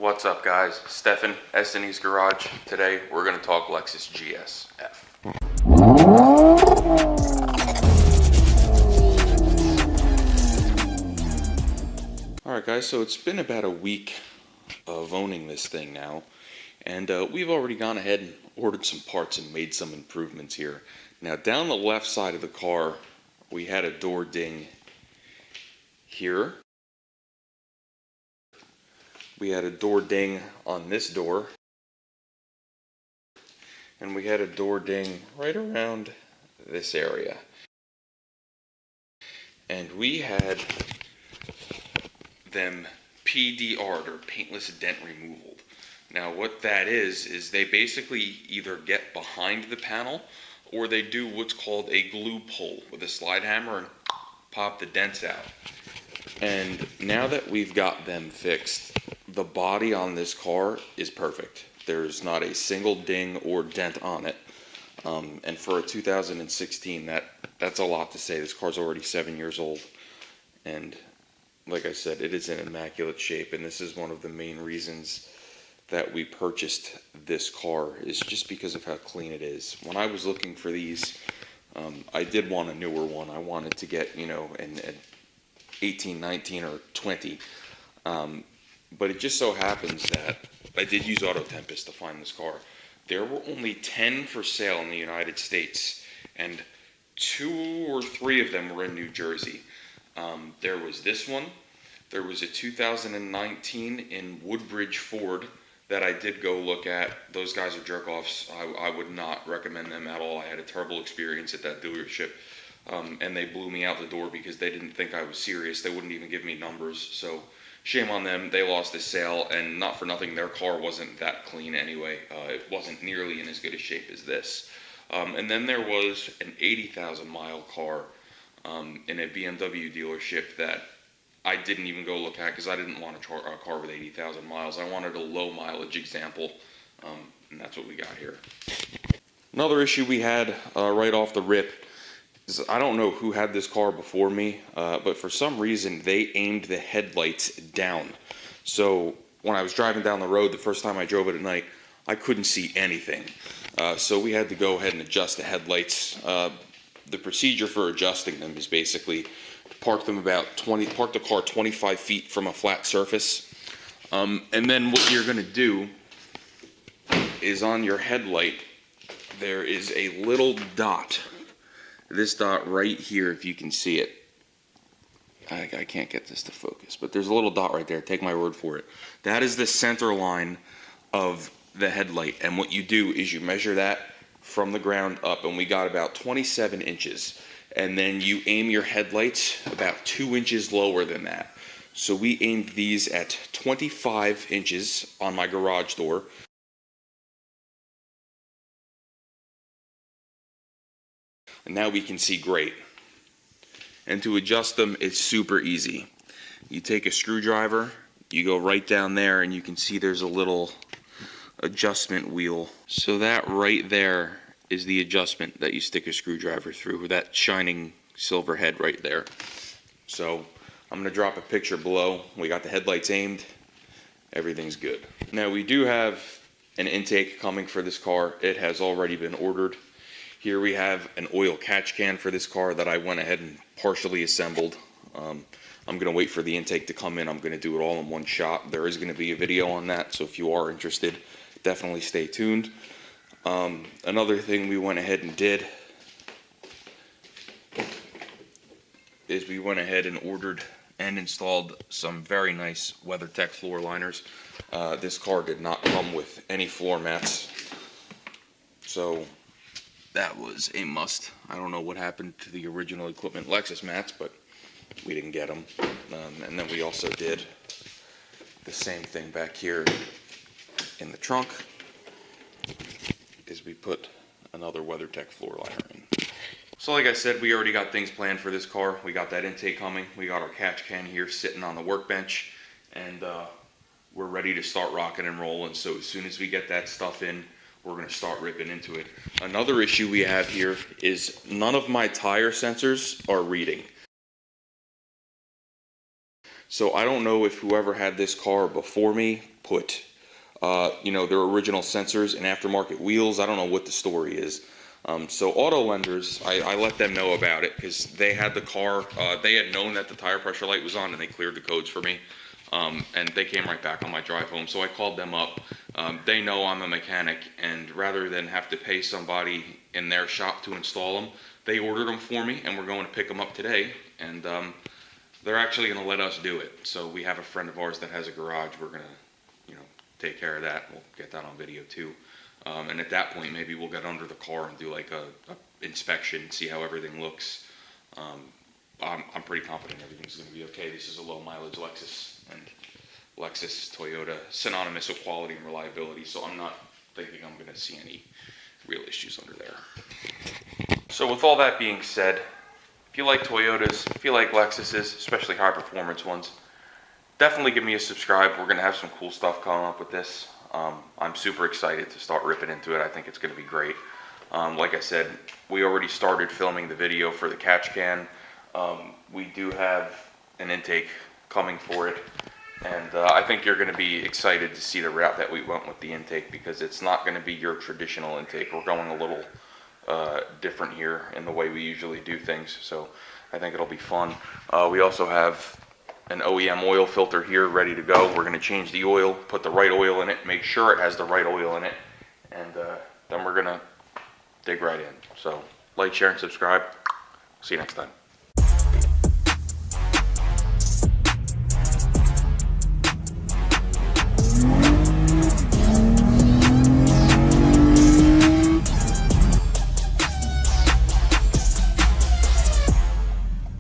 What's up, guys? Stefan, S&E's Garage. Today we're going to talk Lexus GSF. Alright guys, so it's been about a week of owning this thing now, and we've already gone ahead and ordered some parts and made some improvements here. Now down the left side of the car, we had a door ding here. We had a door ding on this door. And we had a door ding right around this area. And we had them PDR'd, or paintless dent removal. Now what that is they basically either get behind the panel or they do what's called a glue pull with a slide hammer and pop the dents out. And now that we've got them fixed, the body on this car is perfect. There's not a single ding or dent on it. And for a 2016, that's a lot to say. This car's already 7 years old. And like I said, it is in immaculate shape. And this is one of the main reasons that we purchased this car, is just because of how clean it is. When I was looking for these, I did want a newer one. I wanted to get, an 18, 19, or 20. But it just so happens that I did use Auto Tempest to find this car. There were only 10 for sale in the United States, and 2 or 3 of them were in New Jersey. There was this one. There was a 2019 in Woodbridge Ford that I did go look at. Those guys are jerk-offs. I would not recommend them at all. I had a terrible experience at that dealership. And they blew me out the door because they didn't think I was serious. They wouldn't even give me numbers. So shame on them. They lost the sale, and not for nothing, their car wasn't that clean anyway. It wasn't nearly in as good a shape as this. And then there was an 80,000 mile car in a BMW dealership that I didn't even go look at because I didn't want a car with 80,000 miles. I wanted a low mileage example, and that's what we got here. Another issue we had right off the rip, I don't know who had this car before me, but for some reason they aimed the headlights down. So when I was driving down the road the first time I drove it at night, I couldn't see anything. So we had to go ahead and adjust the headlights. The procedure for adjusting them is basically park the car 25 feet from a flat surface. And then what you're going to do is on your headlight, there is a little dot. This dot right here, if you can see it. I can't get this to focus, but there's a little dot right there. Take my word for it. That is the center line of the headlight. And what you do is you measure that from the ground up, and we got about 27 inches. And then you aim your headlights about 2 inches lower than that. So we aimed these at 25 inches on my garage door. And now we can see great. And to adjust them, it's super easy. You take a screwdriver, you go right down there, and you can see there's a little adjustment wheel. So that right there is the adjustment that you stick a screwdriver through, with that shining silver head right there. So I'm going to drop a picture below. We got the headlights aimed. Everything's good. Now we do have an intake coming for this car. It has already been ordered. Here we have an oil catch can for this car that I went ahead and partially assembled. I'm going to wait for the intake to come in. I'm going to do it all in one shot. There is going to be a video on that, so if you are interested, definitely stay tuned. Another thing we went ahead and did is we went ahead and ordered and installed some very nice WeatherTech floor liners. This car did not come with any floor mats, so that was a must. I don't know what happened to the original Equipment Lexus mats, but we didn't get them. And then we also did the same thing back here in the trunk, is we put another WeatherTech floor liner in. So like I said, we already got things planned for this car. We got that intake coming. We got our catch can here sitting on the workbench, and we're ready to start rocking and rolling. So as soon as we get that stuff in, we're going to start ripping into it. Another issue we have here is none of my tire sensors are reading. So I don't know if whoever had this car before me put, their original sensors and aftermarket wheels. I don't know what the story is. So auto lenders, I let them know about it because they had the car. They had known that the tire pressure light was on, and they cleared the codes for me. And they came right back on my drive home. So I called them up. They know I'm a mechanic, and rather than have to pay somebody in their shop to install them, they ordered them for me, and we're going to pick them up today. And they're actually going to let us do it. So we have a friend of ours that has a garage. We're going to, take care of that. We'll get that on video too. And at that point, maybe we'll get under the car and do like a inspection, see how everything looks. I'm pretty confident everything's going to be okay. This is a low mileage Lexus, and Lexus, Toyota, synonymous with quality and reliability. So I'm not thinking I'm going to see any real issues under there. So with all that being said, if you like Toyotas, if you like Lexuses, especially high performance ones, definitely give me a subscribe. We're going to have some cool stuff coming up with this. I'm super excited to start ripping into it. I think it's going to be great. Like I said, we already started filming the video for the catch can. We do have an intake coming for it. And I think you're going to be excited to see the route that we went with the intake, because it's not going to be your traditional intake. We're going a little different here in the way we usually do things. So I think it'll be fun. We also have an OEM oil filter here ready to go. We're going to change the oil, put the right oil in it, make sure it has the right oil in it, and then we're going to dig right in. So like, share, and subscribe. See you next time.